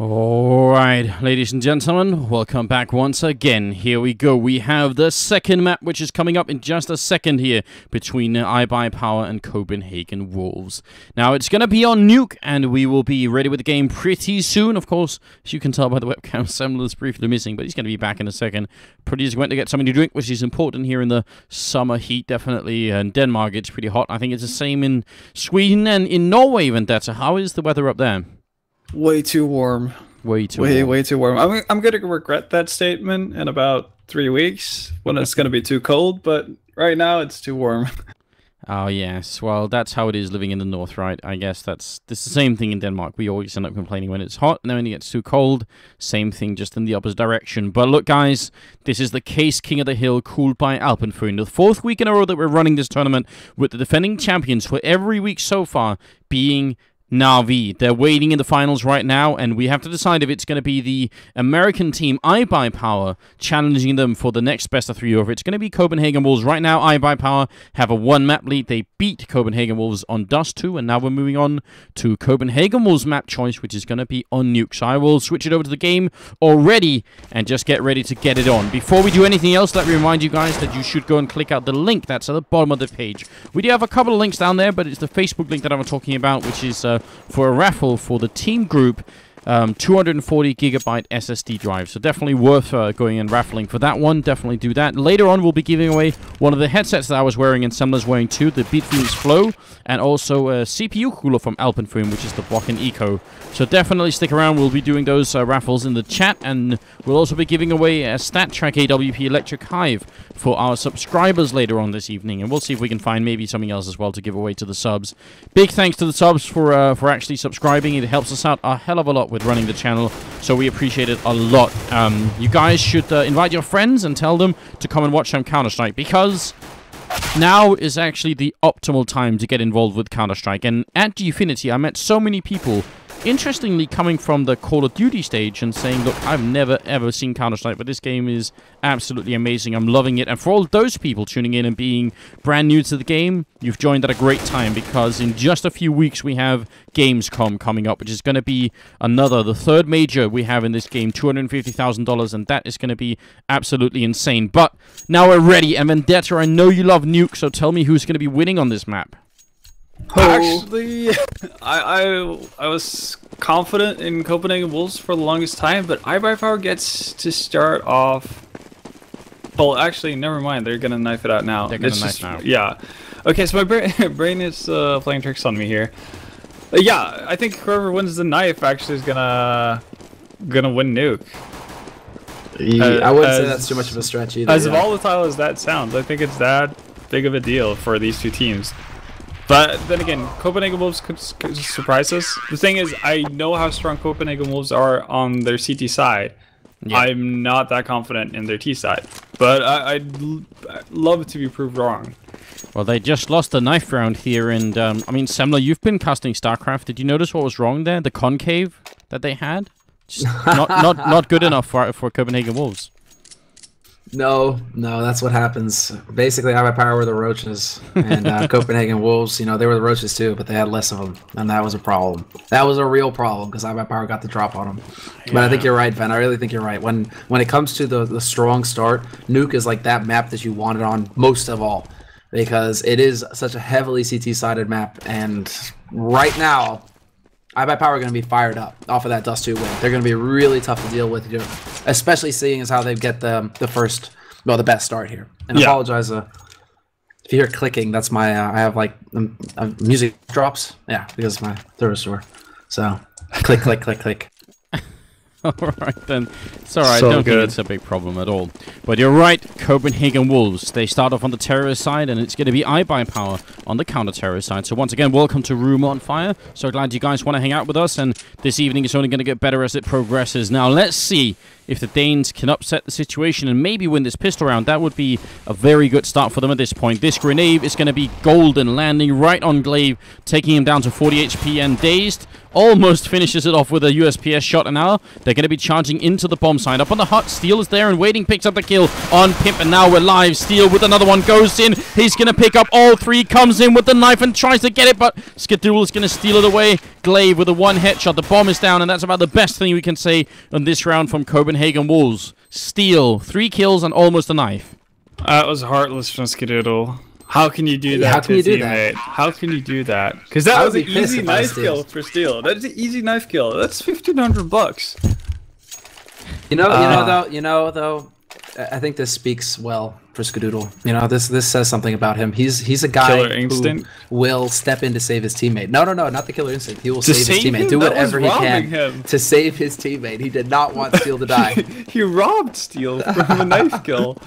Alright, ladies and gentlemen, welcome back once again. Here we go. We have the second map, which is coming up in just a second here, between iBP and Copenhagen Wolves. Now, it's going to be on Nuke, and we will be ready with the game pretty soon. Of course, as you can tell by the webcam, Semler's briefly missing, but he's going to be back in a second. Pretty's went to get something to drink, which is important here in the summer heat, definitely. In Denmark, it's pretty hot. I think it's the same in Sweden and in Norway, Vendetta. How is the weather up there? Way too warm. Way too warm. Way too warm. I'm going to regret that statement in about 3 weeks when it's going to be too cold, but right now it's too warm. Oh, yes. Well, that's how it is living in the north, right? I guess this is the same thing in Denmark. We always end up complaining when it's hot, and then when it gets too cold, same thing, just in the opposite direction. But look, guys, this is the Caseking of the Hill, cooled by Alpenföhn. The fourth week in a row that we're running this tournament with the defending champions for every week so far being Navi. They're waiting in the finals right now, and we have to decide if it's going to be the American team, iBP, challenging them for the next best of three, or if it's going to be Copenhagen Wolves. Right now, iBP have a one-map lead. They beat Copenhagen Wolves on Dust 2, and now we're moving on to Copenhagen Wolves' map choice, which is going to be on Nuke. So I will switch it over to the game already, and just get ready to get it on. Before we do anything else, let me remind you guys that you should go and click out the link that's at the bottom of the page. We do have a couple of links down there, but it's the Facebook link that I'm talking about, which is for a raffle for the team group 240 gigabyte SSD drive. So definitely worth going and raffling for that one. Definitely do that. Later on, we'll be giving away one of the headsets that I was wearing and Semler's wearing too, the Beatfeels Flow, and also a CPU cooler from Alpenföhn, which is the Block-in Eco. So definitely stick around. We'll be doing those raffles in the chat, and we'll also be giving away a StatTrak AWP Electric Hive for our subscribers later on this evening, and we'll see if we can find maybe something else as well to give away to the subs. Big thanks to the subs for actually subscribing. It helps us out a hell of a lot with running the channel, so we appreciate it a lot. You guys should invite your friends and tell them to come and watch some Counter-Strike, because now is actually the optimal time to get involved with Counter-Strike. And at Gfinity, I met so many people, interestingly, coming from the Call of Duty stage and saying, look, I've never ever seen Counter-Strike, but this game is absolutely amazing. I'm loving it. And for all those people tuning in and being brand new to the game, you've joined at a great time, because in just a few weeks we have Gamescom coming up, which is going to be the third major we have in this game, $250,000, and that is going to be absolutely insane. But now we're ready, and Vendetta, I know you love Nuke, so tell me who's going to be winning on this map. Actually, I was confident in Copenhagen Wolves for the longest time, but iBP gets to start off. Well, actually, never mind. They're gonna knife it out now. They're gonna knife now. Yeah. Okay, so my brain is playing tricks on me here. Yeah, I think whoever wins the knife actually is gonna win Nuke. I wouldn't say that's too much of a stretch either. As volatile as that sounds, I think it's that big of a deal for these two teams. But then again, Copenhagen Wolves could surprise us. The thing is, I know how strong Copenhagen Wolves are on their CT side. Yeah. I'm not that confident in their T side. But I'd love to be proved wrong. Well, they just lost the knife round here, and I mean, Semler, you've been casting StarCraft. Did you notice what was wrong there? The concave that they had? Just not good enough for Copenhagen Wolves. No, that's what happens. Basically, iBP were the roaches, and Copenhagen Wolves, you know, they were the roaches too, but they had less of them, and that was a problem. That was a real problem, because iBP got the drop on them. Yeah. But I think you're right, Ben. I really think you're right. When it comes to the strong start, Nuke is like that map that you want it on most of all, because it is such a heavily CT-sided map, and right now, iBP are going to be fired up off of that Dust 2 win. They're going to be really tough to deal with, especially seeing as how they get the best start here. And yeah. Apologize if you hear clicking. That's my I have like music drops. Yeah, because my throat is sore. So click, click, click, click. Alright then. It's alright, I don't think it's a big problem at all. But you're right, Copenhagen Wolves. They start off on the terrorist side, and it's going to be iBP on the counter-terrorist side. So once again, welcome to Room on Fire. So glad you guys want to hang out with us, and this evening is only going to get better as it progresses. Now let's see if the Danes can upset the situation and maybe win this pistol round. That would be a very good start for them at this point. This grenade is going to be golden, landing right on Glaive, taking him down to 40 HP and dazed. almost finishes it off with a USPS shot, and now they're going to be charging into the bomb side. Up on the hut, Steel is there and waiting, picks up the kill on Pimp, and now we're live. Steel with another one goes in. He's going to pick up all three, comes in with the knife and tries to get it, but Skadoodle is going to steal it away. Glaive with a one headshot. The bomb is down, and that's about the best thing we can say on this round from Copenhagen Wolves. Steel, 3 kills and almost a knife. That was heartless from Skadoodle. How can you do that? How can you do teammate? that? How can you do that? Because that was an easy knife kill for Steel. That's an easy knife kill. That's $1,500. You know though, I think this speaks well for Skadoodle. You know, this says something about him. He's a guy who will step in to save his teammate. No, not the killer instinct. He will save his teammate. Do whatever he can to save his teammate. He did not want Steel to die. He robbed Steel from a knife kill.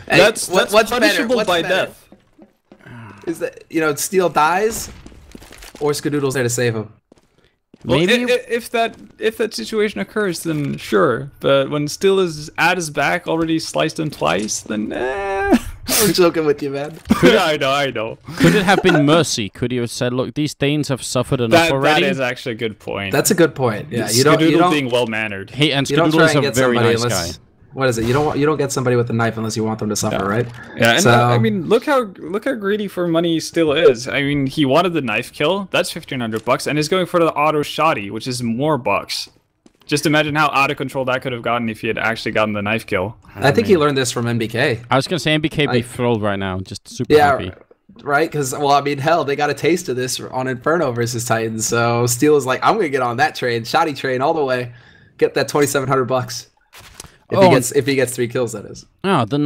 Hey, that's punishable by death. Is that, you know, Steel dies, or Skadoodle's there to save him? Well, maybe if that situation occurs, then sure. But when Steel is at his back, already sliced him twice, then I'm joking with you, man. I know. Could it have been mercy? Could he have said, "Look, these Danes have suffered enough already"? That is actually a good point. That's a good point. Yeah, you don't don't being well mannered. Hey, and Skadoodle is a very nice guy. What is it? You don't get somebody with a knife unless you want them to suffer, right? Yeah, and I mean, look how greedy for money he still is. I mean, he wanted the knife kill. That's $1,500, and he's going for the auto shotty, which is more bucks. Just imagine how out of control that could have gotten if he had actually gotten the knife kill. I think he learned this from MBK. I was gonna say MBK be thrilled right now, just super happy. Right? Because, well, I mean, hell, they got a taste of this on Inferno versus Titans. So Steel is like, I'm gonna get on that train, shotty train, all the way, get that $2,700. If he gets 3 kills, that is. Oh, the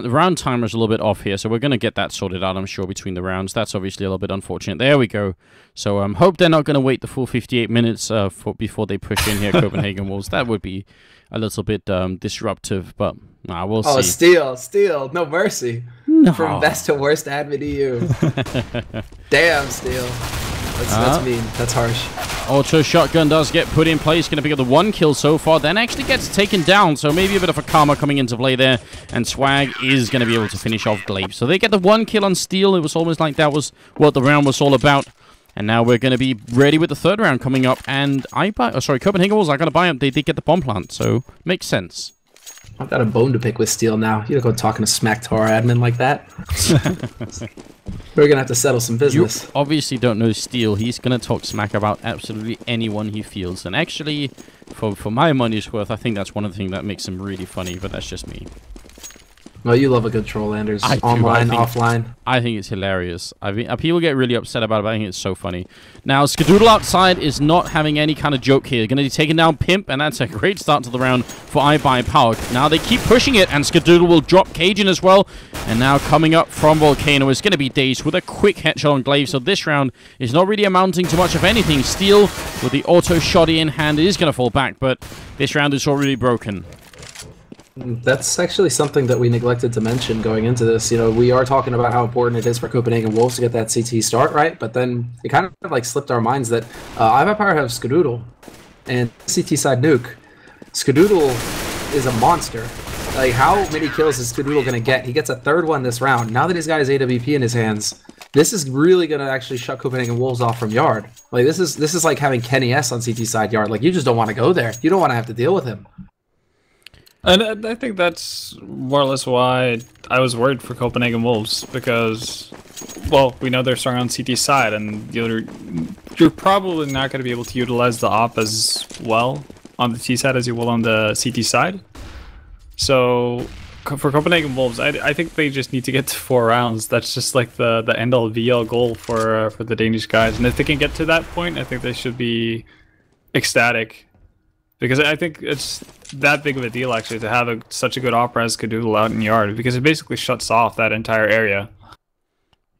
round timer is a little bit off here, so we're going to get that sorted out, I'm sure, between the rounds. That's obviously a little bit unfortunate. There we go. So hope they're not going to wait the full 58 minutes before they push in here, Copenhagen Wolves. That would be a little bit disruptive, but we'll see. Oh, Steel, no mercy. No. From best to worst admin EU. Damn, Steel. That's mean. That's harsh. Auto shotgun does get put in place. Going to pick up the 1 kill so far. Then actually gets taken down. So maybe a bit of a karma coming into play there. And Swag is going to be able to finish off Glaive. So they get the 1 kill on Steel. It was almost like that was what the round was all about. And now we're going to be ready with the 3rd round coming up. And Copenhagen Wolves, I got to buy them. They did get the bomb plant. So makes sense. I've got a bone to pick with Steel now. You don't go talking to smack to our admin like that. We're going to have to settle some business. You obviously don't know Steel. He's going to talk smack about absolutely anyone he feels. And actually, for my money's worth, I think that's one of the things that makes him really funny. But that's just me. Well, you love a good troll, Anders. Online, offline. I think it's hilarious. I mean, people get really upset about it, but I think it's so funny. Now, Skadoodle outside is not having any kind of joke here. Going to be taking down Pimp, and that's a great start to the round for iBP. Now, they keep pushing it, and Skadoodle will drop Cajun as well. And now coming up from Volcano is going to be Dazed with a quick headshot on Glaive. So this round is not really amounting to much of anything. Steel with the auto shotty in hand is going to fall back, but this round is already broken. That's actually something that we neglected to mention going into this. You know, we are talking about how important it is for Copenhagen Wolves to get that CT start, right? But then it kind of like slipped our minds that iBP have Skadoodle and CT side nuke. Skadoodle is a monster. Like, how many kills is Skadoodle going to get? He gets a 3rd one this round. Now that he's got his AWP in his hands, this is really going to actually shut Copenhagen Wolves off from Yard. Like, this is like having Kenny S on CT side Yard. Like, you just don't want to go there. You don't want to have to deal with him. And I think that's more or less why I was worried for Copenhagen Wolves, because, well, we know they're strong on CT side, and you're probably not going to be able to utilize the op as well on the T side as you will on the CT side. So for Copenhagen Wolves, I think they just need to get to 4 rounds. That's just like the end-all be-all goal for the Danish guys, and if they can get to that point, I think they should be ecstatic. Because I think it's that big of a deal, actually, to have such a good opera as Skadoodle out in Yard, because it basically shuts off that entire area.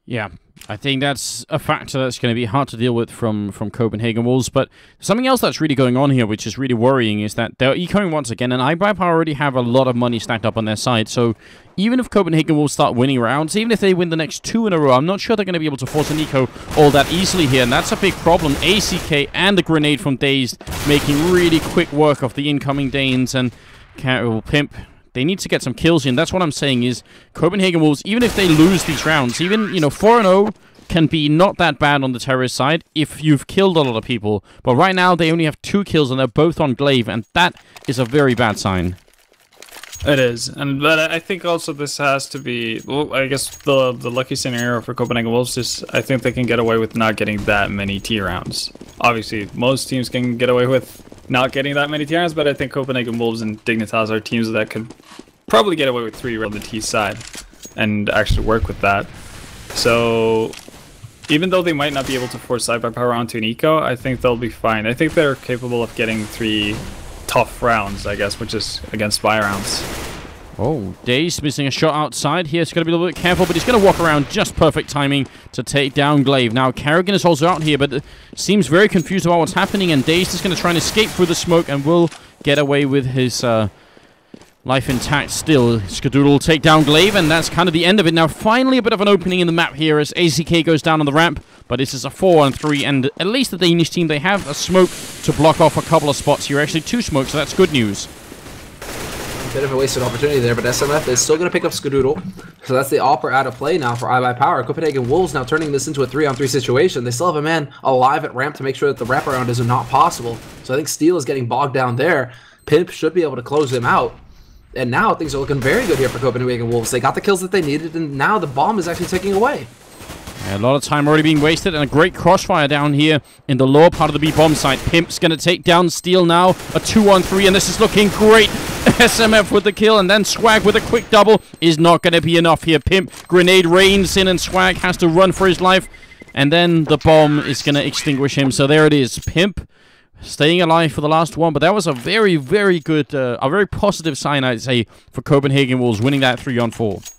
Yeah, I think that's a factor that's going to be hard to deal with from Copenhagen Wolves. But something else that's really going on here, which is really worrying, is that they're ecoing once again, and iBP already have a lot of money stacked up on their side. So even if Copenhagen Wolves start winning rounds, even if they win the next 2 in a row, I'm not sure they're going to be able to force an eco all that easily here, and that's a big problem. ACK and the grenade from Dazed making really quick work of the incoming Danes, and Pimp, they need to get some kills in. That's what I'm saying is Copenhagen Wolves, even if they lose these rounds, even, 4-0, can be not that bad on the terrorist side if you've killed a lot of people. But right now, they only have 2 kills, and they're both on Glaive, and that is a very bad sign. It is, but I think also this has to be, well, I guess the lucky scenario for Copenhagen Wolves is I think they can get away with not getting that many T rounds. Obviously, most teams can get away with not getting that many T rounds, but I think Copenhagen Wolves and Dignitas are teams that could probably get away with 3 on the T side and actually work with that. So even though they might not be able to force iBP power onto an eco, I think they'll be fine. I think they're capable of getting 3 tough rounds, I guess, which is against spy rounds. Oh, Daze missing a shot outside here. He's got to be a little bit careful, but he's going to walk around. Just perfect timing to take down Glaive. Now, Kerrigan is also out here, but seems very confused about what's happening, and Daze is going to try and escape through the smoke and will get away with his life intact still. Skadoodle will take down Glaive, and that's kind of the end of it. Now, finally, a bit of an opening in the map here as ACK goes down on the ramp, but this is a 4-on-3, and at least the Danish team, they have a smoke to block off a couple of spots here. Actually, 2 smokes, so that's good news. Bit of a wasted opportunity there, but SMF is still going to pick up Skadoodle. So that's the Opera out of play now for iBP Power. Copenhagen Wolves now turning this into a 3-on-3 situation. They still have a man alive at ramp to make sure that the wraparound is not possible. So I think Steel is getting bogged down there. Pimp should be able to close him out. And now things are looking very good here for Copenhagen Wolves. They got the kills that they needed, and now the bomb is actually taking away. Yeah, a lot of time already being wasted, and a great crossfire down here in the lower part of the B-bomb site. Pimp's going to take down Steel now. A 2-on-3, and this is looking great. SMF with the kill, and then Swag with a quick double is not going to be enough here. Pimp grenade rains in, and Swag has to run for his life, and then the bomb is going to extinguish him. So there it is. Pimp staying alive for the last one, but that was a very, very good, a very positive sign, I'd say, for Copenhagen Wolves winning that 3-on-4.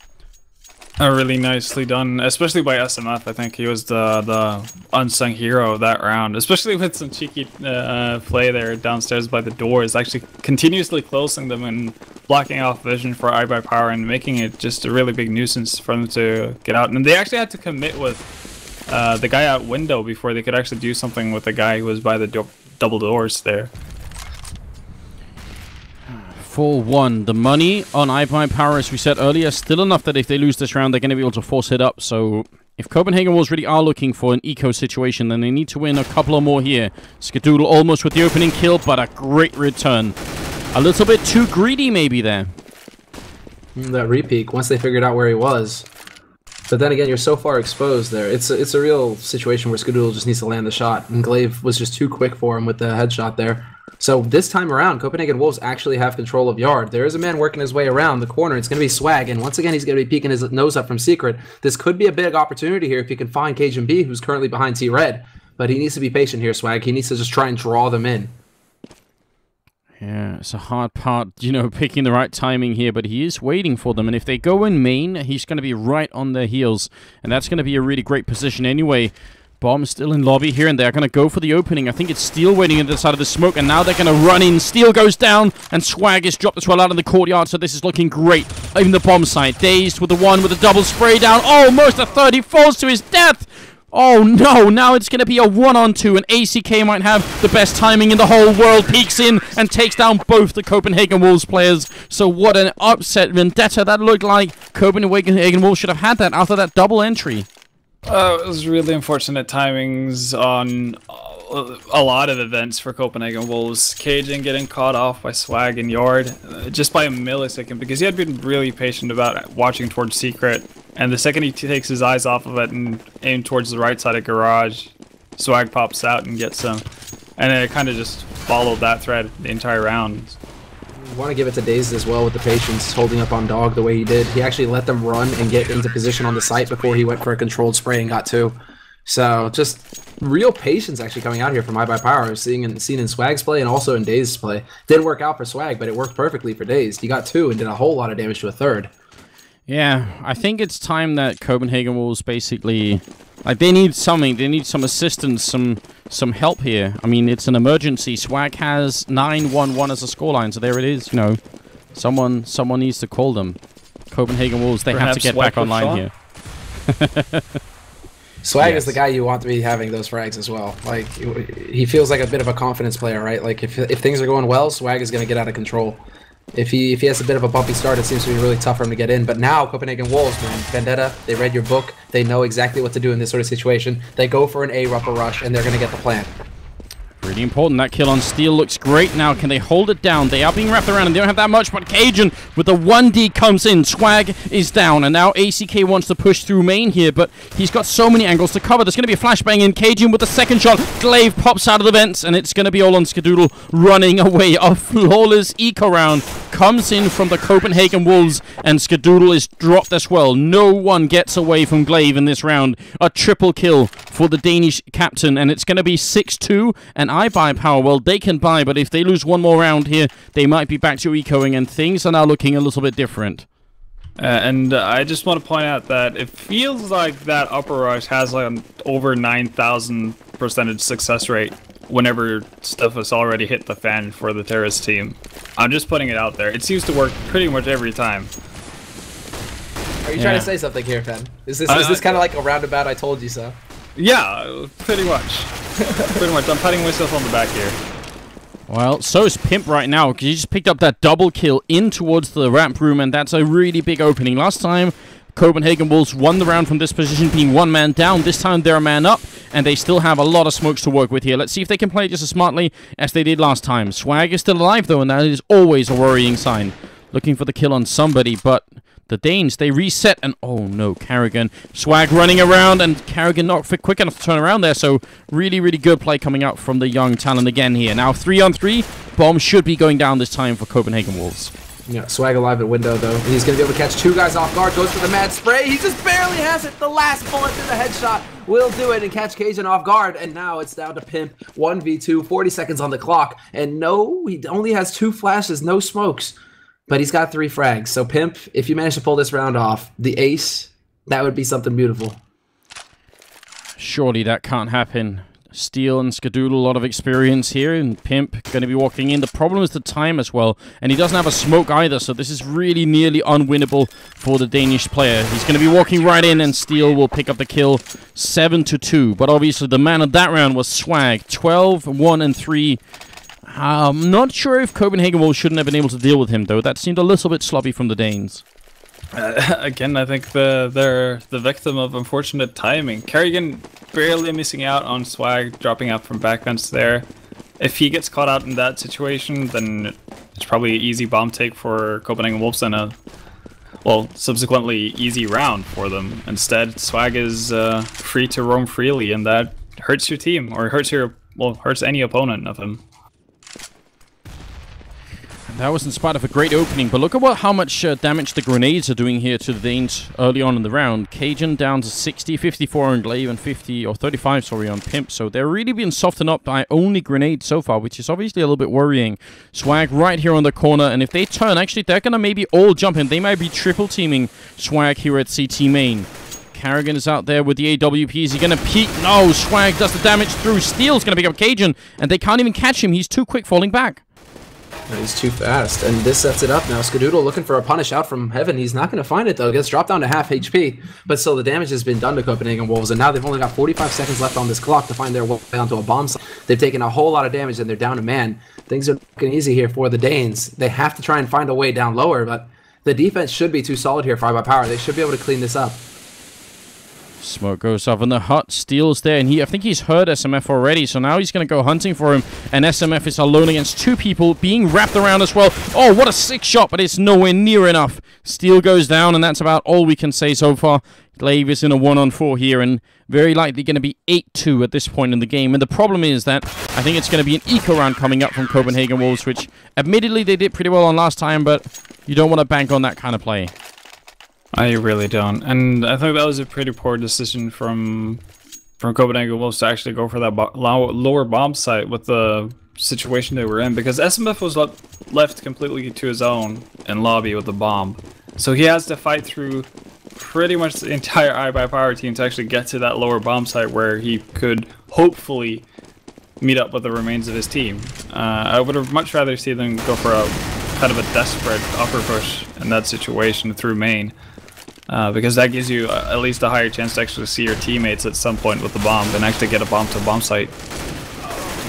Really nicely done, especially by SMF. I think he was the unsung hero of that round, especially with some cheeky play there downstairs by the doors, actually continuously closing them and blocking off vision for iBP Power and making it just a really big nuisance for them to get out. And they actually had to commit with the guy out window before they could actually do something with the guy who was by the double doors there. 4-1. The money on iBP Power, as we said earlier, still enough that if they lose this round, they're going to be able to force it up. So if Copenhagen Wolves really are looking for an eco situation, then they need to win a couple of more here. Skadoodle almost with the opening kill, but a great return. A little bit too greedy maybe there. That repeat, once they figured out where he was. But then again, you're so far exposed there. It's a real situation where Skadoodle just needs to land the shot, and Glaive was just too quick for him with the headshot there. So this time around, Copenhagen Wolves actually have control of Yard. There is a man working his way around the corner. It's going to be Swag, and once again, he's going to be peeking his nose up from Secret. This could be a big opportunity here if you can find Cajun B, who's currently behind T-Red. But he needs to be patient here, Swag. He needs to just try and draw them in. Yeah, it's a hard part, you know, picking the right timing here, but he is waiting for them, and if they go in main, he's going to be right on their heels, and that's going to be a really great position anyway. Bomb still in lobby here, and they're going to go for the opening. I think it's Steel waiting at the side of the smoke, and now they're going to run in. Steel goes down, and Swag is dropped as well out in the courtyard, so this is looking great. Even the bomb site, Dazed with the one with a double spray down. Almost a third, he falls to his death. Oh no, now it's going to be a 1-on-2, and ACK might have the best timing in the whole world. Peeks in and takes down both the Copenhagen Wolves players. So what an upset vendetta that looked like. Copenhagen Wolves should have had that after that double entry. It was really unfortunate timings on a lot of events for Copenhagen Wolves. Cajun getting caught off by Swag and Yard just by a millisecond, because he had been really patient about watching towards Secret, and the second he takes his eyes off of it and aims towards the right side of Garage, Swag pops out and gets him, and then it kind of just followed that thread the entire round. I want to give it to Dazed as well with the patience, holding up on Dog the way he did. He actually let them run and get into position on the site before he went for a controlled spray and got 2. So just real patience actually coming out here from iBP Power, seen in Swag's play and also in Dazed's play. Didn't work out for Swag, but it worked perfectly for Dazed. He got 2 and did a whole lot of damage to a third. Yeah, I think it's time that Copenhagen Wolves basically, like, they need something. They need some assistance, some help here. I mean, it's an emergency. Swag has 9-1-1 as a scoreline, so there it is. You know, someone needs to call them. Copenhagen Wolves, they have to get back online here. Swag is the guy you want to be having those frags as well. Like, he feels like a bit of a confidence player, right? Like, if things are going well, Swag is going to get out of control. If he has a bit of a bumpy start, it seems to be really tough for him to get in. But now, Copenhagen Wolves, man, Vendetta, they read your book. They know exactly what to do in this sort of situation. They go for an A-upper rush, and they're going to get the plant. Pretty important. That kill on Steel looks great now. Can they hold it down? They are being wrapped around, and they don't have that much, but Cajun with the 1D comes in. Swag is down, and now ACK wants to push through main here, but he's got so many angles to cover. There's going to be a flashbang in. Cajun with the second shot. Glaive pops out of the vents, and it's going to be all on Skadoodle running away. A flawless eco round comes in from the Copenhagen Wolves, and Skadoodle is dropped as well. No one gets away from Glaive in this round. A triple kill for the Danish captain, and it's going to be 6-2, and iBP, well, they can buy, but if they lose one more round here, they might be back to ecoing, and things are now looking a little bit different. And I just want to point out that it feels like that upper rush has like an over 9,000% success rate whenever stuff has already hit the fan for the terrorist team. I'm just putting it out there. It seems to work pretty much every time. Are you trying to say something here, Fen? Is this kind of like a roundabout I told you so? Yeah, pretty much. Pretty much. I'm patting myself on the back here. Well, so is Pimp right now, because he just picked up that double kill in towards the ramp room, and that's a really big opening. Last time, Copenhagen Wolves won the round from this position, being one man down. This time, they're a man up, and they still have a lot of smokes to work with here. Let's see if they can play just as smartly as they did last time. Swag is still alive, though, and that is always a worrying sign. Looking for the kill on somebody, but the Danes, they reset, and oh no, Carrigan. Swag running around, and Carrigan not quick enough to turn around there, so really, really good play coming out from the young talent again here. Now 3-on-3, bomb should be going down this time for Copenhagen Wolves. Yeah, Swag alive at window, though. He's going to be able to catch two guys off guard, goes for the mad spray. He just barely has it. The last bullet through the headshot will do it and catch Cajun off guard, and now it's down to Pimp. 1v2, 40 seconds on the clock, and no, he only has 2 flashes, no smokes. But he's got 3 frags. So, Pimp, if you manage to pull this round off, the ace, that would be something beautiful. Surely that can't happen. Steel and Skadoodle, a lot of experience here, and Pimp going to be walking in. The problem is the time as well, and he doesn't have a smoke either, so this is really nearly unwinnable for the Danish player. He's going to be walking right in, and Steel will pick up the kill 7-2. But obviously the man of that round was Swag, 12-1-3. I'm not sure if Copenhagen Wolves shouldn't have been able to deal with him, though. That seemed a little bit sloppy from the Danes. Again, I think they're the victim of unfortunate timing. Carrigan barely missing out on Swag, dropping out from backfence there. If he gets caught out in that situation, then it's probably an easy bomb take for Copenhagen Wolves and a, well, subsequently easy round for them. Instead, Swag is free to roam freely, and that hurts your team, or hurts your, well, hurts any opponent of him. That was in spite of a great opening, but look at how much damage the grenades are doing here to the Danes early on in the round. Cajun down to 60, 54 on Glaive, and 50, or 35, sorry, on Pimp. So they're really being softened up by only grenades so far, which is obviously a little bit worrying. Swag right here on the corner, and if they turn, actually, they're going to maybe all jump in. They might be triple teaming Swag here at CT main. Carrigan is out there with the AWP. Is he going to peek? No, Swag does the damage through. Steel's going to pick up Cajun, and they can't even catch him. He's too quick falling back. He's too fast, and this sets it up now. Skadoodle looking for a punish out from heaven. He's not going to find it, though. It gets dropped down to half HP, but still the damage has been done to Copenhagen Wolves, and now they've only got 45 seconds left on this clock to find their way onto a bomb site. They've taken a whole lot of damage, and they're down to man. Things are looking easy here for the Danes. They have to try and find a way down lower, but the defense should be too solid here for iBP. They should be able to clean this up. Smoke goes off in the hut. Steel's there, and I think he's heard SMF already, so now he's going to go hunting for him, and SMF is alone against 2 people, being wrapped around as well. Oh, what a sick shot, but it's nowhere near enough. Steel goes down, and that's about all we can say so far. Glaive is in a 1-on-4 here, and very likely going to be 8-2 at this point in the game. And the problem is that I think it's going to be an eco round coming up from Copenhagen Wolves, which admittedly they did pretty well on last time, but you don't want to bank on that kind of play. I really don't, and I think that was a pretty poor decision from Copenhagen Wolves to actually go for that lower bomb site with the situation they were in, because SMF was left completely to his own in lobby with the bomb, so he has to fight through pretty much the entire iBP team to actually get to that lower bomb site where he could hopefully meet up with the remains of his team. I would have much rather see them go for a kind of a desperate upper push in that situation through main. Because that gives you at least a higher chance to actually see your teammates at some point with the bomb and actually get a bomb to bomb site.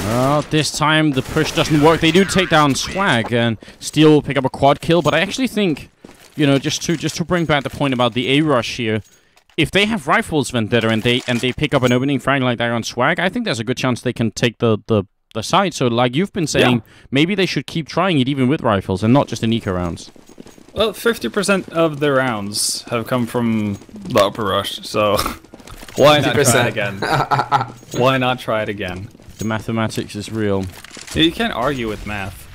Well, this time the push doesn't work. They do take down Swag and Steel pick up a quad kill, but I actually think, you know, just to bring back the point about the A rush here, if they have rifles, Vendetta, and they pick up an opening frag like that on Swag, I think there's a good chance they can take the side. So, like you've been saying, maybe they should keep trying it even with rifles and not just in eco rounds. Well, 50% of the rounds have come from the upper rush, so why not 50%. try it again? Why not try it again? The mathematics is real. You can't argue with math.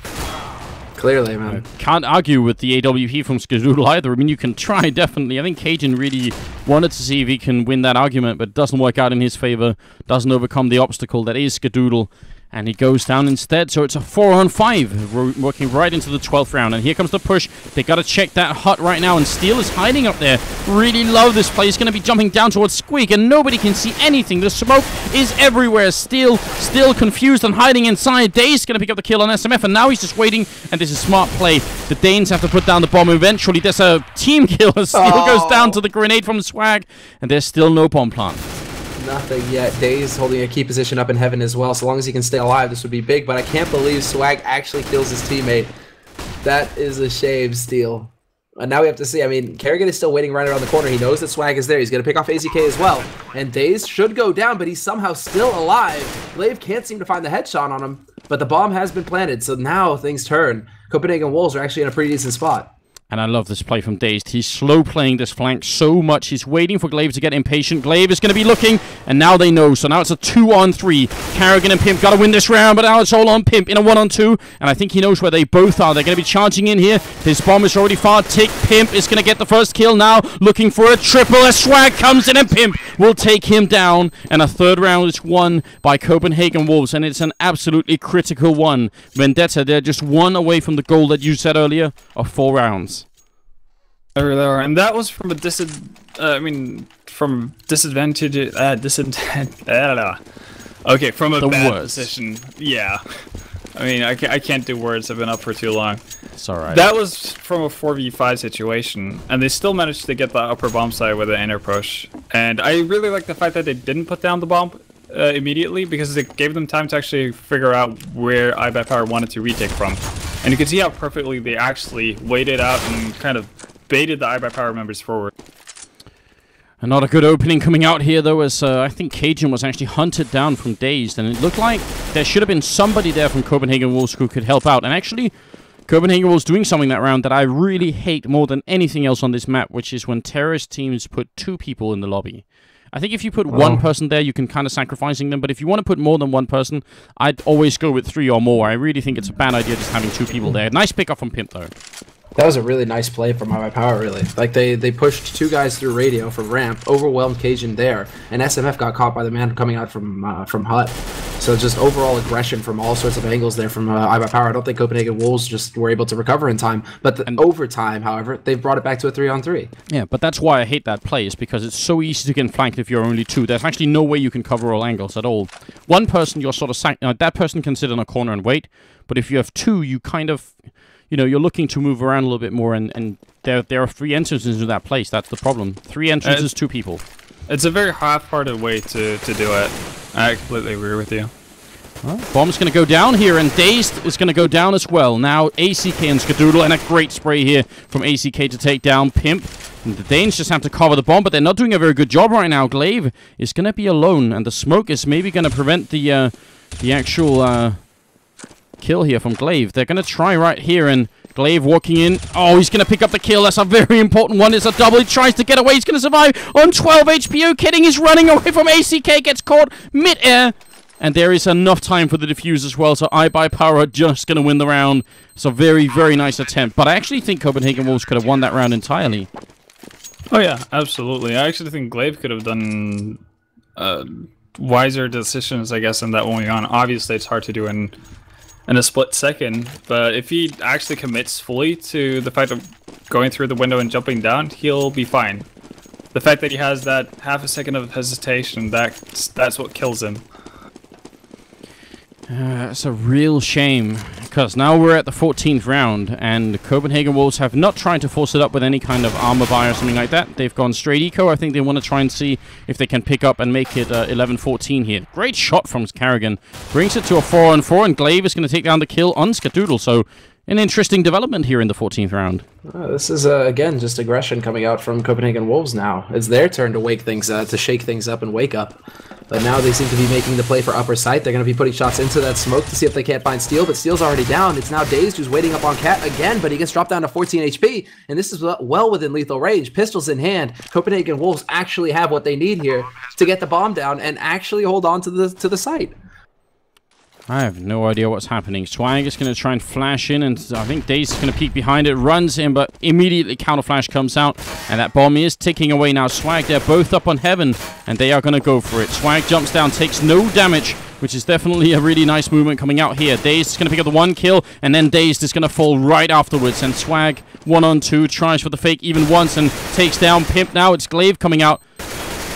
Clearly, man. Can't argue with the AWP from Skadoodle either. I mean, you can try, definitely. I think Cajun really wanted to see if he can win that argument, but it doesn't work out in his favor. Doesn't overcome the obstacle that is Skadoodle. And he goes down instead, so it's a 4-on-5, working right into the 12th round. And here comes the push. They got to check that hut right now, and Steel is hiding up there. Really love this play. He's going to be jumping down towards Squeak, and nobody can see anything. The smoke is everywhere. Steel still confused and hiding inside. Dane's going to pick up the kill on SMF, and now he's just waiting, and this is smart play. The Danes have to put down the bomb eventually. There's a team kill as Steel goes down to the grenade from Swag, and there's still no bomb plant. Nothing yet. Daze holding a key position up in heaven as well. So long as he can stay alive, this would be big. But I can't believe Swag actually kills his teammate. That is a shame, Steel. And now we have to see. I mean, Kerrigan is still waiting right around the corner. He knows that Swag is there. He's going to pick off AZK as well. And Daze should go down, but he's somehow still alive. Glaive can't seem to find the headshot on him. But the bomb has been planted, so now things turn. Copenhagen Wolves are actually in a pretty decent spot. And I love this play from Dazed. He's slow playing this flank so much. He's waiting for Glaive to get impatient. Glaive is going to be looking, and now they know. So now it's a 2-on-3. Kerrigan and Pimp got to win this round, but now it's all on Pimp in a 1-on-2. And I think he knows where they both are. They're going to be charging in here. His bomb is already far ticked. Pimp is going to get the first kill now, looking for a triple as Swag comes in, and Pimp will take him down. And a third round is won by Copenhagen Wolves, and it's an absolutely critical one. Vendetta, they're just one away from the goal that you said earlier of 4 rounds. And that was from a from disadvantage. Okay, from a bad position. Yeah. I mean, I can't do words. I've been up for too long. It's alright. That was from a 4v5 situation, and they still managed to get the upper bomb side with an inner push. And I really like the fact that they didn't put down the bomb immediately, because it gave them time to actually figure out where iBP wanted to retake from. And you can see how perfectly they actually waited out and kind of baited the iBP members forward. And not a good opening coming out here, though, as I think Cajun was actually hunted down from Dazed, and it looked like there should have been somebody there from Copenhagen Wolves who could help out. And actually, Copenhagen Wolves doing something that round that I really hate more than anything else on this map, which is when terrorist teams put 2 people in the lobby. I think if you put 1 person there, you can kind of sacrificing them, but if you want to put more than 1 person, I'd always go with 3 or more. I really think it's a bad idea just having 2 people there. Nice pick up from Pimp, though. That was a really nice play from iBP, really. Like, they pushed 2 guys through radio from ramp, overwhelmed Cajun there, and SMF got caught by the man coming out from hut. So just overall aggression from all sorts of angles there from iBP. I don't think Copenhagen Wolves just were able to recover in time. But overtime, however, they've brought it back to a 3-on-3. Yeah, but that's why I hate that play, is because it's so easy to get flanked if you're only 2. There's actually no way you can cover all angles at all. 1 person, you're sort of... that person can sit in a corner and wait, but if you have 2, you kind of... You know, you're looking to move around a little bit more, and there are 3 entrances into that place. That's the problem. 3 entrances, 2 people. It's a very half-hearted way to do it. I completely agree with you. Well, bomb's going to go down here, and Dazed is going to go down as well. Now AZK and Skadoodle, and a great spray here from AZK to take down Pimp. And the Danes just have to cover the bomb, but they're not doing a very good job right now. Glaive is going to be alone, and the smoke is maybe going to prevent the actual... kill here from Glaive. They're going to try right here, and Glaive walking in. Oh, he's going to pick up the kill. That's a very important one. It's a double. He tries to get away. He's going to survive on 12 HP. Are you kidding? He's running away from AZK. Gets caught mid-air. And there is enough time for the defuse as well, so iBP are just going to win the round. It's a very, very nice attempt. But I actually think Copenhagen Wolves could have won that round entirely. Oh, yeah, absolutely. I actually think Glaive could have done wiser decisions, I guess, in that one on. Obviously, it's hard to do in a split second, but if he actually commits fully to the fact of going through the window and jumping down, he'll be fine. The fact that he has that half a second of hesitation, that's what kills him. It's a real shame. Because now we're at the 14th round, and the Copenhagen Wolves have not tried to force it up with any kind of armor buy or something like that. They've gone straight eco. I think they want to try and see if they can pick up and make it 11-14 here. Great shot from Caseking. Brings it to a 4-on-4, and Glaive is going to take down the kill on Skadoodle. So an interesting development here in the 14th round. This is, again, just aggression coming out from Copenhagen Wolves now. It's their turn to wake things to shake things up and wake up. But now they seem to be making the play for upper sight. They're going to be putting shots into that smoke to see if they can't find Steel, but Steel's already down. It's now Dazed, who's waiting up on Cat again, but he gets dropped down to 14 HP, and this is well within lethal range. Pistols in hand. Copenhagen Wolves actually have what they need here to get the bomb down and actually hold on to the site. I have no idea what's happening. Swag is going to try and flash in, and I think Daze is going to peek behind it, runs in, but immediately counter flash comes out, and that bomb is ticking away now. Swag, they're both up on Heaven, and they are going to go for it. Swag jumps down, takes no damage, which is definitely a really nice movement coming out here. Dazed is going to pick up the 1 kill, and then Dazed is going to fall right afterwards, and Swag 1-on-2 tries for the fake even once and takes down Pimp. Now it's Glaive coming out.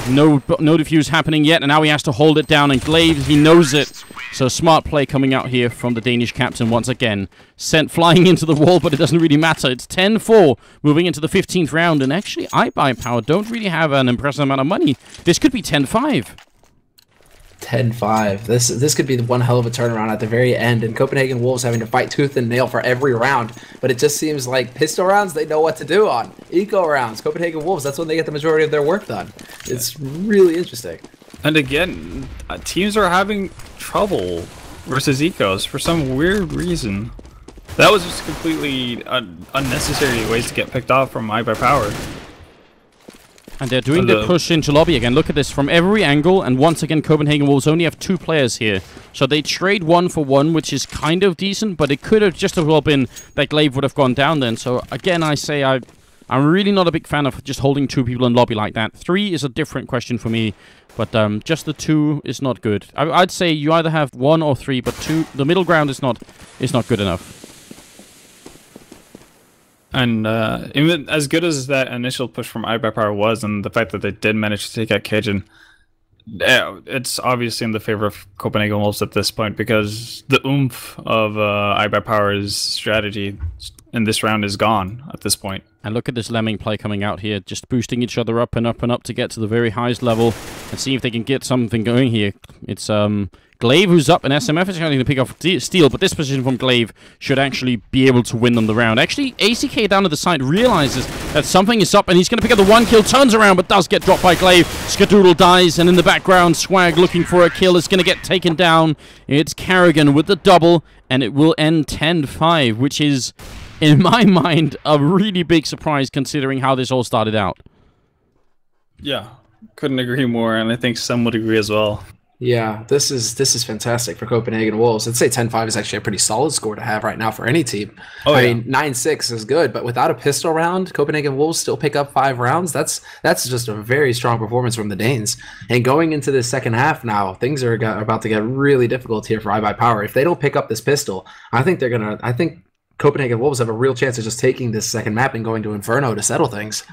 No defuse happening yet, and now he has to hold it down, and Glaive, he knows it. So smart play coming out here from the Danish captain once again. Sent flying into the wall, but it doesn't really matter. It's 10-4 moving into the 15th round, and actually iBuyPower don't really have an impressive amount of money. This could be 10-5. 10-5. This could be one hell of a turnaround at the very end, and Copenhagen Wolves having to fight tooth and nail for every round. But it just seems like pistol rounds, they know what to do on. Eco rounds, Copenhagen Wolves, that's when they get the majority of their work done. It's really interesting. And again, teams are having trouble versus ecos for some weird reason. That was just completely unnecessary ways to get picked off from iBuyPower. And they're doing the push into lobby again. Look at this from every angle. And once again, Copenhagen Wolves only have 2 players here. So they trade 1 for 1, which is kind of decent. But it could have just as well been that Glaive would have gone down then. So again, I say I'm really not a big fan of just holding 2 people in lobby like that. 3 is a different question for me. But just the 2 is not good. I'd say you either have 1 or 3, but 2. The middle ground is not good enough. And even as good as that initial push from iBuyPower was, and the fact that they did manage to take out Cajun, it's obviously in the favor of Copenhagen Wolves at this point, because the oomph of iBuyPower's strategy in this round is gone at this point. And look at this lemming play coming out here, just boosting each other up and up and up to get to the very highest level and see if they can get something going here. It's Glaive who's up, and SMF is going to pick off Steel, but this position from Glaive should actually be able to win on the round. Actually, ACK down to the side realizes that something is up, and he's going to pick up the 1 kill, turns around, but does get dropped by Glaive. Skadoodle dies, and in the background, Swag looking for a kill is going to get taken down. It's Caseking with the double, and it will end 10-5, which is, in my mind, a really big surprise considering how this all started out. Yeah, couldn't agree more, and I think some would agree as well. Yeah, this is fantastic for Copenhagen Wolves. I'd say 10-5 is actually a pretty solid score to have right now for any team. Oh, I mean, 9-6 is good, but without a pistol round, Copenhagen Wolves still pick up 5 rounds. That's just a very strong performance from the Danes. And going into the second half now, things are about to get really difficult here for iBuyPower. If they don't pick up this pistol, I think Copenhagen Wolves have a real chance of just taking this second map and going to Inferno to settle things.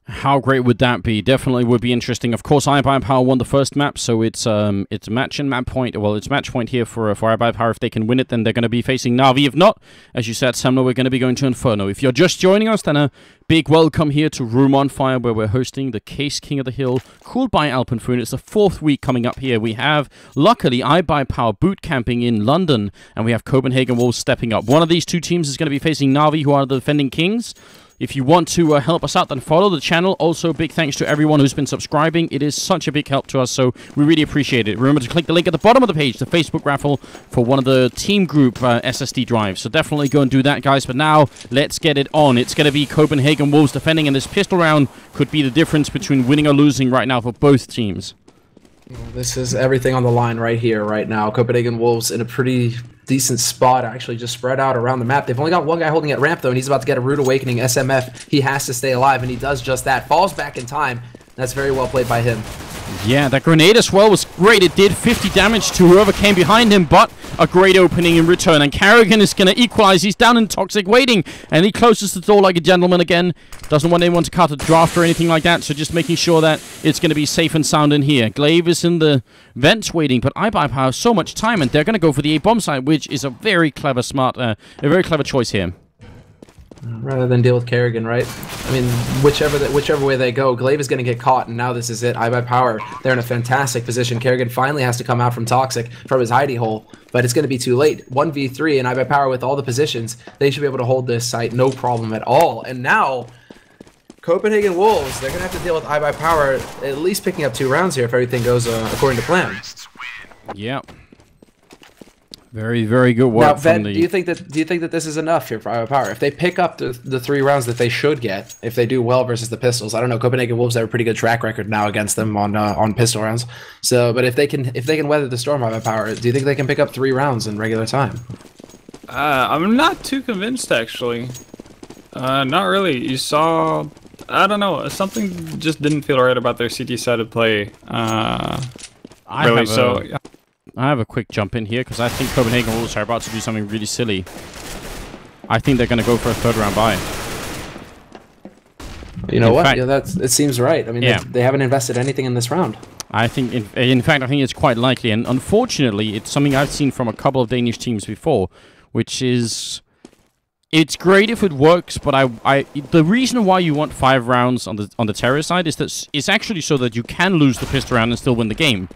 How great would that be? Definitely would be interesting. Of course, iBuyPower won the first map, so it's match and map point. Well, it's match point here for iBuyPower. If they can win it, then they're going to be facing Na'Vi. If not, as you said, Samler, we're going to be going to Inferno. If you're just joining us, then a big welcome here to Room on Fire, where we're hosting the Caseking of the Hill, cooled by Alpenföhn. It's the 4th week coming up here. We have, luckily, iBuyPower boot camping in London, and we have Copenhagen Wolves stepping up. One of these 2 teams is going to be facing Na'Vi, who are the defending kings. If you want to help us out, then follow the channel. Also, big thanks to everyone who's been subscribing. It is such a big help to us, so we really appreciate it. Remember to click the link at the bottom of the page, the Facebook raffle for one of the team group SSD drives. So definitely go and do that, guys. But now, let's get it on. It's going to be Copenhagen Wolves defending, and this pistol round could be the difference between winning or losing right now for both teams. This is everything on the line right here, right now. Copenhagen Wolves in a pretty decent spot, actually, just spread out around the map. They've only got 1 guy holding at ramp, though, and he's about to get a rude awakening. SMF, he has to stay alive, and he does just that. Falls back in time. That's very well played by him. Yeah, that grenade as well was great. It did 50 damage to whoever came behind him, but a great opening in return. And Carrigan is going to equalize. He's down in Toxic waiting, and he closes the door like a gentleman again. Doesn't want anyone to cut a draft or anything like that, so just making sure that it's going to be safe and sound in here. Glaive is in the vents waiting, but iBP has so much time, and they're going to go for the A-bomb site, which is a very clever, a very clever choice here. Rather than deal with Kerrigan, right? I mean, whichever way they go, Glaive is going to get caught, and now this is it. iBP, they're in a fantastic position. Kerrigan finally has to come out from Toxic, from his hidey hole, but it's going to be too late. 1v3, and iBP with all the positions, they should be able to hold this site no problem at all. And now, Copenhagen Wolves, they're going to have to deal with iBP at least picking up 2 rounds here if everything goes according to plan. Yep. Very, very good work. Now, Ven, do you think that this is enough here for iBP? If they pick up the 3 rounds that they should get, if they do well versus the pistols, I don't know. Copenhagen Wolves have a pretty good track record now against them on pistol rounds. So, but if they can weather the storm, iBP, do you think they can pick up 3 rounds in regular time? I'm not too convinced, actually. Not really. You saw, I don't know, something just didn't feel right about their CT side of play. I have a quick jump in here because I think Copenhagen Wolves are about to do something really silly. I think they're going to go for a 3rd round buy. You know what? Yeah, it seems right. I mean, yeah. They haven't invested anything in this round. I think, in fact, I think it's quite likely. And unfortunately, it's something I've seen from a couple of Danish teams before, which is, it's great if it works, but the reason why you want 5 rounds on the terror side is that it's actually so that you can lose the pistol round and still win the game.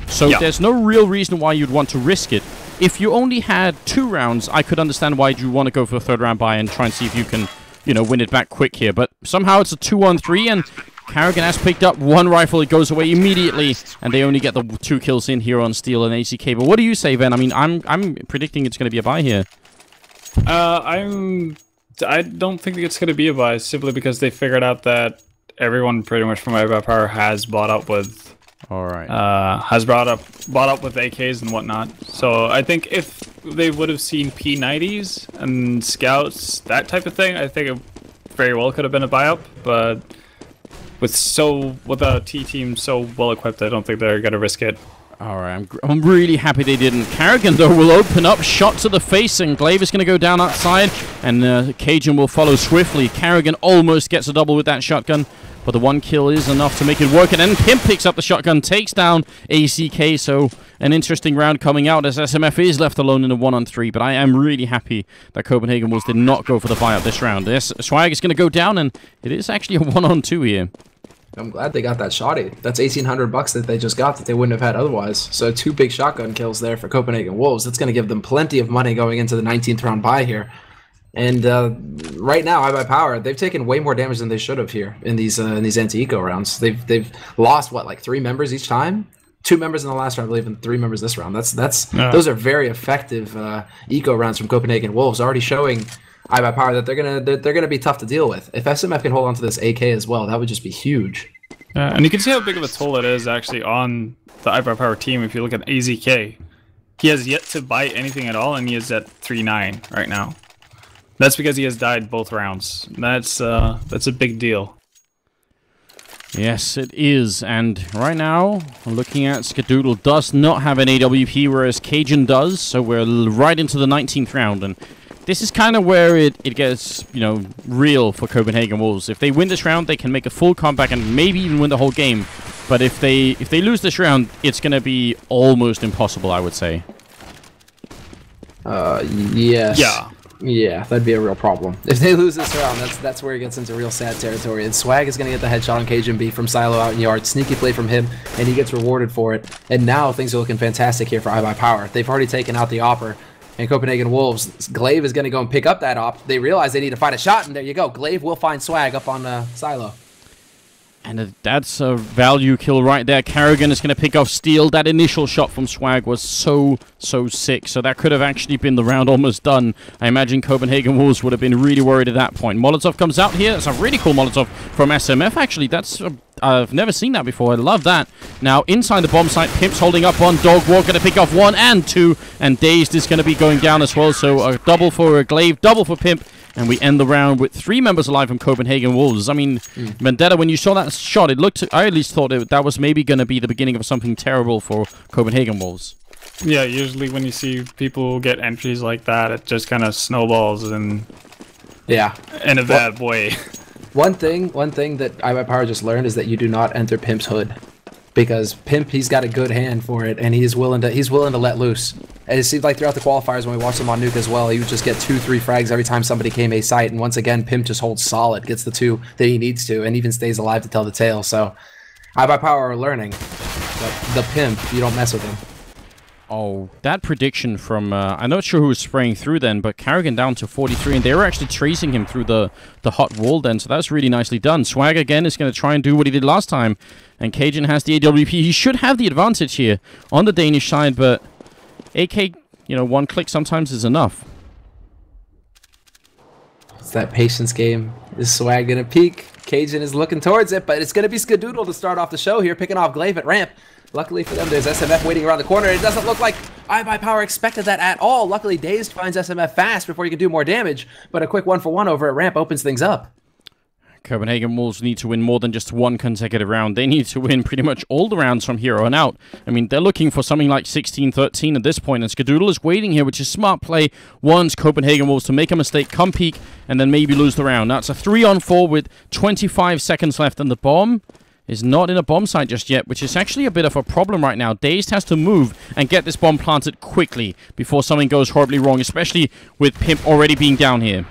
So there's no real reason why you'd want to risk it. If you only had 2 rounds, I could understand why you'd want to go for a 3rd round buy and try and see if you can, win it back quick here. But somehow it's a 2-on-3, and Carrigan has picked up 1 rifle. It goes away immediately, and they only get the 2 kills in here on Steel and ACK. But what do you say, Ven? I mean, I'm predicting it's going to be a buy here. I don't think it's going to be a buy simply because they figured out that everyone pretty much from iBP has bought up with. All right. Has bought up with AKs and whatnot. So I think if they would have seen P90s and scouts, that type of thing, I think it very well could have been a buy up. But with a T team so well equipped, I don't think they're gonna risk it. All right, I'm really happy they didn't. Carrigan, though, will open up, shot to the face, and Glaive is going to go down outside, and Cajun will follow swiftly. Carrigan almost gets a double with that shotgun, but the 1 kill is enough to make it work, and then Pimp picks up the shotgun, takes down ACK, so an interesting round coming out as SMF is left alone in a 1-on-3, but I am really happy that Copenhagen Wolves did not go for the buyout this round. Yes, Swag is going to go down, and it is actually a 1-on-2 here. I'm glad they got that shotty. That's $1,800 that they just got that they wouldn't have had otherwise. So 2 big shotgun kills there for Copenhagen Wolves. That's going to give them plenty of money going into the 19th round buy here. And right now, iBP, they've taken way more damage than they should have here in these anti-eco rounds. They've lost what, like 3 members each time? 2 members in the last round, I believe, and 3 members this round. Those are very effective eco rounds from Copenhagen Wolves, already showing iBP that they're gonna be tough to deal with. If SMF can hold on to this AK as well, that would just be huge. And you can see how big of a toll it is actually on the iBP team. If you look at AZK, he has yet to buy anything at all, and he is at 3-9 right now. That's because he has died both rounds. That's a big deal. Yes, it is. And right now, looking at Skadoodle does not have an AWP, whereas Cajun does. So we're right into the 19th round, and this is kind of where it gets, real for Copenhagen Wolves. If they win this round, they can make a full comeback and maybe even win the whole game. But if they lose this round, it's going to be almost impossible, I would say. Yes. Yeah, that'd be a real problem. If they lose this round, that's where it gets into real sad territory. And Swag is going to get the headshot on Cajun B from Silo out in yard. Sneaky play from him, and he gets rewarded for it. And now things are looking fantastic here for iBP. They've already taken out the Opper. And Copenhagen Wolves, Glaive is going to go and pick up that op. They realize they need to find a shot, and there you go. Glaive will find Swag up on Silo. And that's a value kill right there. Carrigan is going to pick off Steel. That initial shot from Swag was so sick. So that could have actually been the round almost done. I imagine Copenhagen Wolves would have been really worried at that point. Molotov comes out here. It's a really cool Molotov from SMF, actually. That's I've never seen that before. I love that. Now, inside the bomb site, Pimp's holding up one. Dog Walk going to pick off 1 and 2. And Dazed is going to be going down as well. So a double for Glaive, double for Pimp. And we end the round with 3 members alive from Copenhagen Wolves. I mean, Vendetta, when you saw that shot, it looked... I at least thought that was maybe going to be the beginning of something terrible for Copenhagen Wolves. Yeah, usually when you see people get entries like that, it just kind of snowballs in a bad way. One thing that iBuyPower just learned is that you do not enter Pimp's hood. Because Pimp, he's got a good hand for it, and he's willing to let loose. And it seemed like throughout the qualifiers when we watched him on Nuke as well, he would just get 2-3 frags every time somebody came A site. And once again, Pimp just holds solid, gets the 2 that he needs to, and even stays alive to tell the tale. So, iBuyPower are learning. But the Pimp, you don't mess with him. Oh, that prediction from, I'm not sure who was spraying through then, but Carrigan down to 43, and they were actually tracing him through the hot wall then, so that's really nicely done. Swag again is going to try and do what he did last time, and Cajun has the AWP. He should have the advantage here on the Danish side, but AK, you know, 1 click sometimes is enough. It's that patience game. Is Swag going to peek? Cajun is looking towards it, but it's going to be Skadoodle to start off the show here, picking off Glaive at ramp. Luckily for them, there's SMF waiting around the corner. It doesn't look like iBuyPower expected that at all. Luckily, Dazed finds SMF fast before he can do more damage, but a quick 1-for-1 over at ramp opens things up. Copenhagen Wolves need to win more than just 1 consecutive round. They need to win pretty much all the rounds from here on out. I mean, they're looking for something like 16-13 at this point, and Skadoodle is waiting here, which is smart play. Wants Copenhagen Wolves to make a mistake, come peek, and then maybe lose the round. That's a 3-on-4 with 25 seconds left, and the bomb is not in a bomb site just yet, which is actually a bit of a problem right now. Dazed has to move and get this bomb planted quickly before something goes horribly wrong, especially with Pimp already being down here.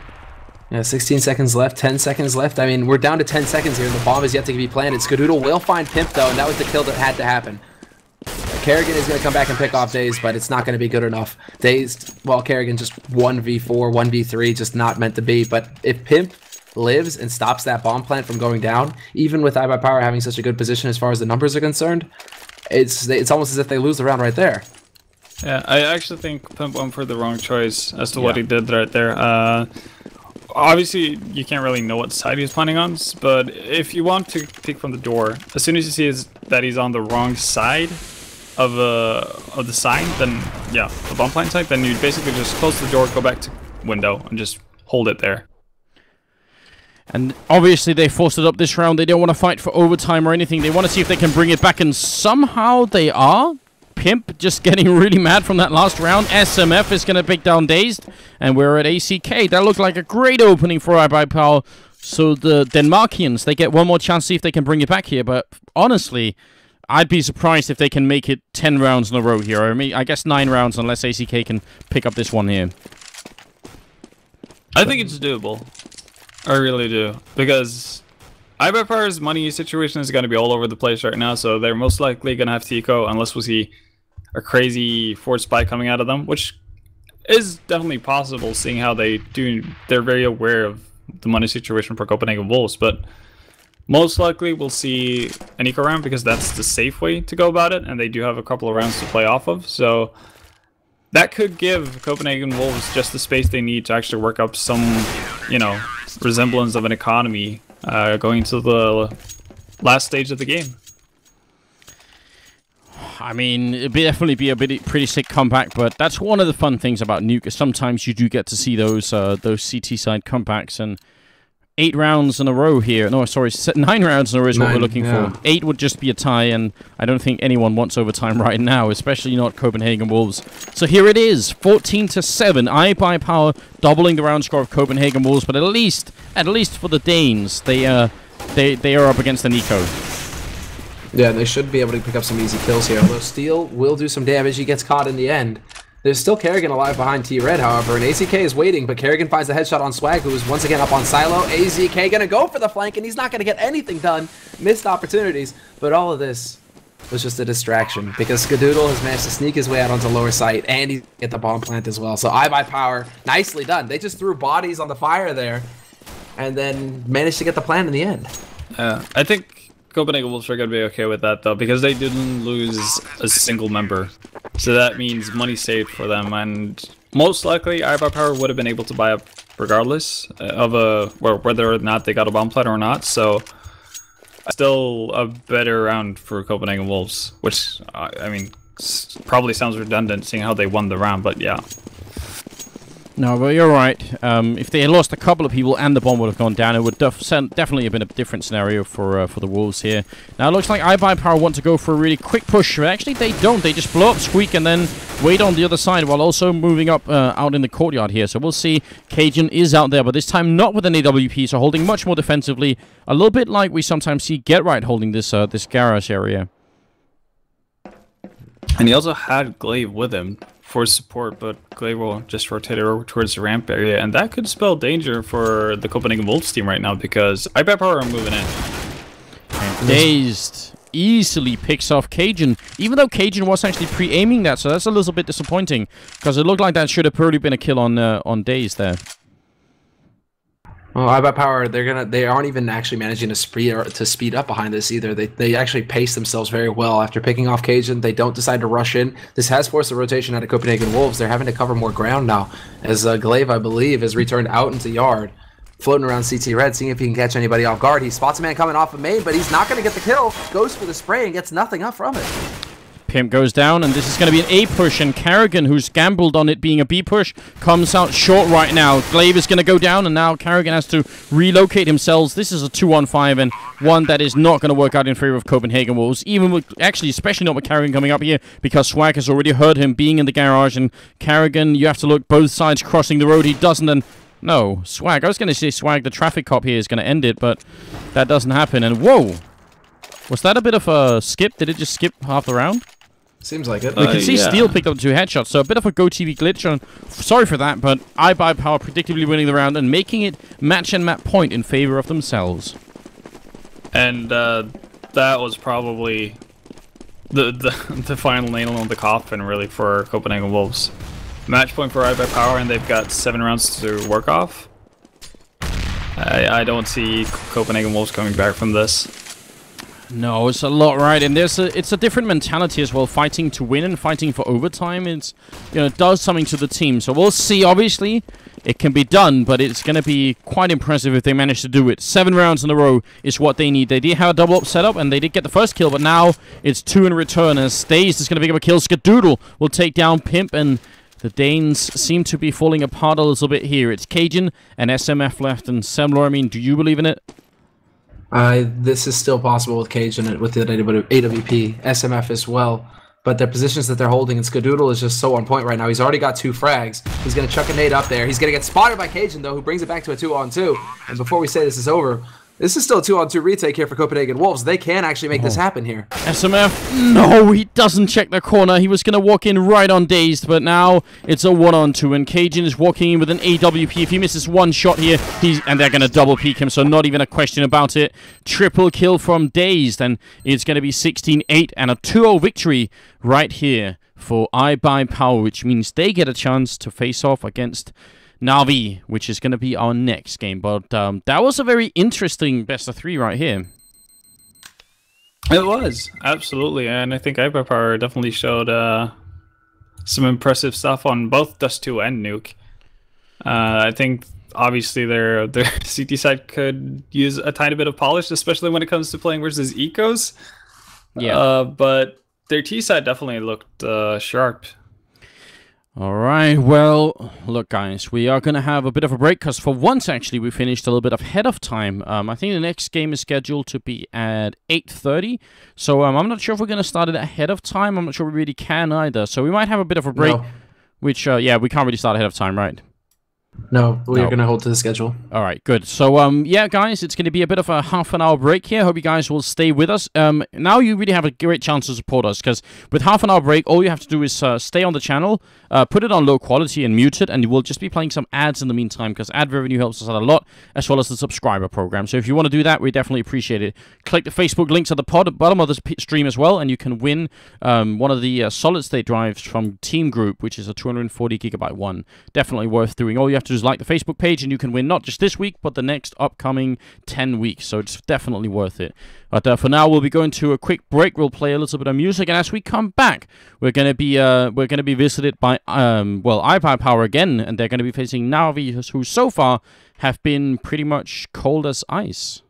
Yeah, 16 seconds left, 10 seconds left. I mean, we're down to 10 seconds here, and the bomb is yet to be planted. Skadoodle will find Pimp, though, and that was the kill that had to happen. Kerrigan is going to come back and pick off Dazed, but it's not going to be good enough. Dazed, well, Kerrigan just 1v4, 1v3, just not meant to be. But if Pimp lives and stops that bomb plant from going down, even with iBuyPower having such a good position as far as the numbers are concerned, it's almost as if they lose the round right there. Yeah, I actually think Pimp went for the wrong choice as to what he did right there. Obviously, you can't really know what side he's planning on, but if you want to peek from the door, as soon as you see that he's on the wrong side of the sign, then yeah, the bomb plant side, then you basically just close the door, go back to window, and just hold it there. And obviously they forced it up this round. They don't want to fight for overtime or anything. They want to see if they can bring it back, and somehow they are. Pimp just getting really mad from that last round. SMF is going to pick down Dazed, and we're at ACK. That looked like a great opening for iBuyPower. So the Denmarkians, they get one more chance to see if they can bring it back here, but honestly, I'd be surprised if they can make it 10 rounds in a row here. I mean, I guess 9 rounds unless ACK can pick up this one here. I think it's doable. I really do, because iBuyPower's money situation is going to be all over the place right now, so they're most likely going to have Tico unless we see a crazy forward spy coming out of them, which is definitely possible, seeing how they're very aware of the money situation for Copenhagen Wolves, but most likely we'll see an eco round because that's the safe way to go about it, and they do have a couple of rounds to play off of, so that could give Copenhagen Wolves just the space they need to actually work up some, you know, resemblance of an economy going to the last stage of the game. I mean, it'd definitely be a pretty sick comeback, but that's one of the fun things about Nuke, is sometimes you do get to see those CT side comebacks, and 8 rounds in a row here. No, sorry, 9 rounds in a row is what we're looking for. 8 would just be a tie, and I don't think anyone wants overtime right now, especially not Copenhagen Wolves. So here it is, 14-7. iBuyPower doubling the round score of Copenhagen Wolves, but at least for the Danes, they are up against an eco. Yeah, they should be able to pick up some easy kills here. Although Steel will do some damage, he gets caught in the end. There's still Kerrigan alive behind T-Red, however, and AZK is waiting, but Kerrigan finds the headshot on Swag, who is once again up on Silo. AZK gonna go for the flank, and he's not gonna get anything done. Missed opportunities, but all of this was just a distraction, because Skadoodle has managed to sneak his way out onto lower site, and he get the bomb plant as well. So iBuyPower, nicely done. They just threw bodies on the fire there, and then managed to get the plant in the end. I think Copenhagen Wolves are going to be okay with that, though, because they didn't lose a single member. So that means money saved for them, and most likely iBuyPower would have been able to buy up regardless of whether or not they got a bomb plant or not. So still a better round for Copenhagen Wolves, which, I mean, probably sounds redundant seeing how they won the round, but yeah. No, but you're right. If they had lost a couple of people and the bomb would have gone down, it would definitely have been a different scenario for the Wolves here. Now it looks like iBuyPower want to go for a really quick push. But actually, they don't. They just blow up Squeak and then wait on the other side while also moving up out in the courtyard here. So we'll see. Cajun is out there, but this time not with an AWP, so holding much more defensively. A little bit like we sometimes see Get Right holding this this garage area. And he also had Glaive with him for support, but Glaive will just rotate over towards the ramp area, and that could spell danger for the Copenhagen Wolves team right now because iBuyPower are moving in. And Dazed easily picks off Cajun, even though Cajun was actually pre-aiming that, so that's a little bit disappointing because it looked like that should have probably been a kill on Dazed there. Well, iBuyPower, they aren't even actually managing to speed up behind this either. They actually pace themselves very well after picking off Cajun. They don't decide to rush in. This has forced a rotation out of Copenhagen Wolves. They're having to cover more ground now, as Glaive, I believe, has returned out into yard, floating around CT red, seeing if he can catch anybody off guard. He spots a man coming off of main, but he's not going to get the kill. Goes for the spray and gets nothing up from it. Pimp goes down, and this is going to be an A push, and Carrigan, who's gambled on it being a B push, comes out short right now. Glaive is going to go down, and now Carrigan has to relocate himself. This is a 2-on-5, and one that is not going to work out in favor of Copenhagen Wolves, even with, actually, especially not with Carrigan coming up here, because Swag has already heard him being in the garage, and Carrigan, you have to look both sides crossing the road. He doesn't, and no, Swag. I was going to say Swag, the traffic cop here, is going to end it, but that doesn't happen, and whoa. Was that a bit of a skip? Did it just skip half the round? Seems like it. We can see Steel picked up 2 headshots, so a bit of a GoTV glitch. Sorry for that, but iBuyPower predictably winning the round and making it match and map point in favor of themselves. And that was probably the final nail on the coffin, really, for Copenhagen Wolves. Match point for iBuyPower, and they've got 7 rounds to work off. I don't see Copenhagen Wolves coming back from this. No, it's a lot, right? And it's a different mentality as well, fighting to win and fighting for overtime. It's, you know, it does something to the team. So we'll see. Obviously, it can be done, but it's going to be quite impressive if they manage to do it. 7 rounds in a row is what they need. They did have a double up setup, and they did get the first kill, but now it's 2 in return. As Stays is going to pick up a kill. Skadoodle will take down Pimp, and the Danes seem to be falling apart a little bit here. It's Cajun and SMF left, and Semler, I mean, do you believe in it? This is still possible with Cajun, with the AWP, SMF as well. But the positions that they're holding, and Skadoodle is just so on point right now. He's already got 2 frags. He's going to chuck a nade up there. He's going to get spotted by Cajun, though, who brings it back to a 2-on-2. And before we say this is over, this is still a 2-on-2 retake here for Copenhagen Wolves. They can actually make this happen here. SMF, no, he doesn't check the corner. He was going to walk in right on Dazed, but now it's a 1-on-2, and Cajun is walking in with an AWP. If he misses 1 shot here, and they're going to double peek him, so not even a question about it. Triple kill from Dazed, and it's going to be 16-8 and a 2-0 victory right here for iBuyPower, which means they get a chance to face off against Navi, which is going to be our next game. But that was a very interesting best of 3 right here. It was, absolutely. And I think iBuyPower definitely showed some impressive stuff on both Dust 2 and Nuke. I think, obviously, their CT side could use a tiny bit of polish, especially when it comes to playing versus Ecos. Yeah. But their T side definitely looked sharp. Alright, well, look guys, we are going to have a bit of a break, because for once, actually, we finished a little bit ahead of time. I think the next game is scheduled to be at 8:30, so I'm not sure if we're going to start it ahead of time. I'm not sure we really can either, so we might have a bit of a break, which, yeah, we can't really start ahead of time, right? No, we're going to hold to the schedule. All right, good. So, yeah, guys, it's going to be a bit of a half-an-hour break here. Hope you guys will stay with us. Now you really have a great chance to support us, because with half-an-hour break, all you have to do is stay on the channel, put it on low quality and mute it, and we'll just be playing some ads in the meantime, because ad revenue helps us out a lot, as well as the subscriber program. So if you want to do that, we definitely appreciate it. Click the Facebook links at the bottom of this stream as well, and you can win one of the solid-state drives from Team Group, which is a 240GB one. Definitely worth doing. All you have to do is like the Facebook page, and you can win not just this week, but the next upcoming 10 weeks. So it's definitely worth it. But for now, we'll be going to a quick break. We'll play a little bit of music, and as we come back, we're going to be visited by well, iBuyPower again, and they're going to be facing Navi, who so far have been pretty much cold as ice.